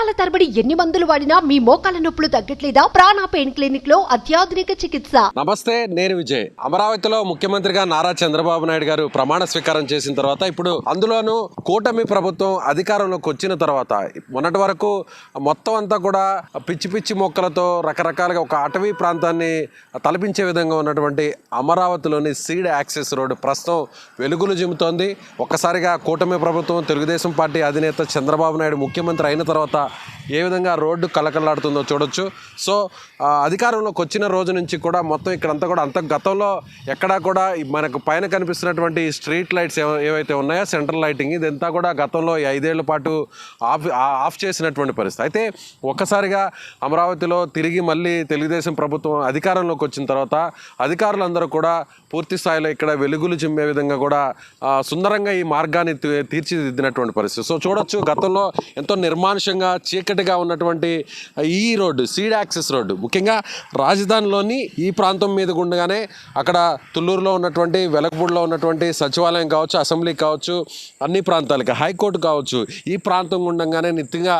సంవత్సరాల తరబడి ఎన్ని మందులు వాడినా మీ మోకాల నొప్పులు తగ్గట్లేదా? ప్రాణ పెయిన్ క్లినిక్ లో అత్యాధునిక చికిత్స. నమస్తే, నేను విజయ్. అమరావతిలో ముఖ్యమంత్రిగా నారా చంద్రబాబు నాయుడు గారు ప్రమాణ స్వీకారం చేసిన తర్వాత ఇప్పుడు అందులోనూ కూటమి ప్రభుత్వం అధికారంలోకి వచ్చిన తర్వాత మొన్నటి వరకు మొత్తం అంతా కూడా పిచ్చి పిచ్చి మొక్కలతో రకరకాలుగా ఒక అటవీ ప్రాంతాన్ని తలపించే విధంగా ఉన్నటువంటి అమరావతిలోని సీడ్ యాక్సెస్ రోడ్డు ప్రస్తుతం వెలుగులు జిమ్ముతోంది. ఒక్కసారిగా కూటమి ప్రభుత్వం, తెలుగుదేశం పార్టీ అధినేత చంద్రబాబు నాయుడు ముఖ్యమంత్రి అయిన తర్వాత ఏ విధంగా రోడ్డు కలకలాడుతుందో చూడొచ్చు. సో అధికారంలోకి వచ్చిన రోజు నుంచి కూడా మొత్తం ఇక్కడంతా కూడా గతంలో ఎక్కడా కూడా మనకు పైన కనిపిస్తున్నటువంటి స్ట్రీట్ లైట్స్ ఏవైతే ఉన్నాయో సెంట్రల్ లైటింగ్, ఇదంతా కూడా గతంలో 5 ఏళ్ల పాటు ఆఫ్ చేసినటువంటి పరిస్థితి. అయితే ఒక్కసారిగా అమరావతిలో తిరిగి మళ్ళీ తెలుగుదేశం ప్రభుత్వం అధికారంలోకి వచ్చిన తర్వాత అధికారులందరూ కూడా పూర్తి స్థాయిలో ఇక్కడ వెలుగులు చిమ్మే విధంగా కూడా సుందరంగా ఈ మార్గాన్ని తీర్చిదిద్దినటువంటి పరిస్థితి. సో చూడొచ్చు, గతంలో ఎంతో నిర్మానుషంగా చీకటిగా ఉన్నటువంటి ఈ రోడ్డు, సీడ్ యాక్సెస్ రోడ్డు, ముఖ్యంగా రాజధానిలోని ఈ ప్రాంతం మీద గుండగానే అక్కడ తుళ్ళూరులో ఉన్నటువంటి, వెలగపూడిలో ఉన్నటువంటి సచివాలయం కావచ్చు, అసెంబ్లీ కావచ్చు, అన్ని ప్రాంతాలకి, హైకోర్టు కావచ్చు, ఈ ప్రాంతం గుండంగానే నిత్యంగా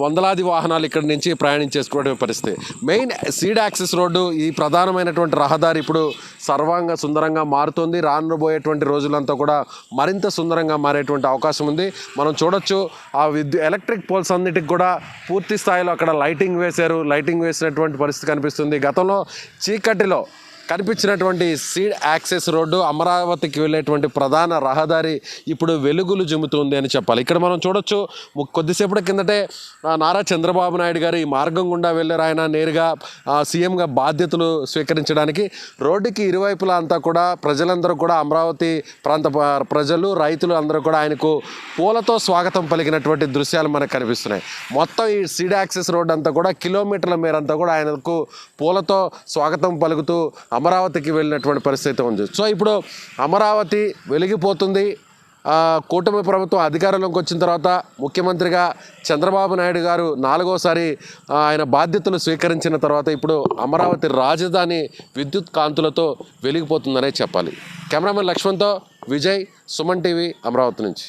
వందలాది వాహనాలు ఇక్కడి నుంచి ప్రయాణించేసుకునే పరిస్థితి. మెయిన్ సీడ్ యాక్సెస్ రోడ్డు, ఈ ప్రధానమైనటువంటి రహదారి ఇప్పుడు సర్వాంగ సుందరంగా మారుతుంది. రానుబోయేటువంటి రోజులంతా కూడా మరింత సుందరంగా మారేటువంటి అవకాశం ఉంది. మనం చూడొచ్చు, ఆ ఎలక్ట్రిక్ పోల్స్ అన్నిటికి కూడా పూర్తి స్థాయిలో అక్కడ లైటింగ్ వేశారు. లైటింగ్ వేసినటువంటి పరిస్థితి కనిపిస్తుంది. గతంలో చీకటిలో కనిపించినటువంటి సీడ్ యాక్సెస్ రోడ్డు, అమరావతికి వెళ్ళేటువంటి ప్రధాన రహదారి ఇప్పుడు వెలుగులు జిమ్ముతుంది అని చెప్పాలి. ఇక్కడ మనం చూడొచ్చు, కొద్దిసేపటి కిందటే నారా చంద్రబాబు నాయుడు గారు ఈ మార్గం గుండా వెళ్ళారు. ఆయన నేరుగా సీఎంగా బాధ్యతలు స్వీకరించడానికి. రోడ్డుకి ఇరువైపులా అంతా కూడా ప్రజలందరూ కూడా, అమరావతి ప్రాంత ప్రజలు, రైతులు అందరూ కూడా ఆయనకు పూలతో స్వాగతం పలికినటువంటి దృశ్యాలు మనకు కనిపిస్తున్నాయి. మొత్తం ఈ సీడ్ యాక్సెస్ రోడ్డు అంతా కూడా కిలోమీటర్ల మేరంతా కూడా ఆయనకు పూలతో స్వాగతం పలుకుతూ అమరావతికి వెళ్ళినటువంటి పరిస్థితి ఉంది. సో ఇప్పుడు అమరావతి వెలిగిపోతుంది. కూటమి ప్రభుత్వం అధికారంలోకి వచ్చిన తర్వాత ముఖ్యమంత్రిగా చంద్రబాబు నాయుడు గారు 4వసారి ఆయన బాధ్యతలు స్వీకరించిన తర్వాత ఇప్పుడు అమరావతి రాజధాని విద్యుత్ కాంతులతో వెలిగిపోతుందనే చెప్పాలి. కెమెరామెన్ లక్ష్మణ్తో విజయ్, సుమన్ టీవీ, అమరావతి నుంచి.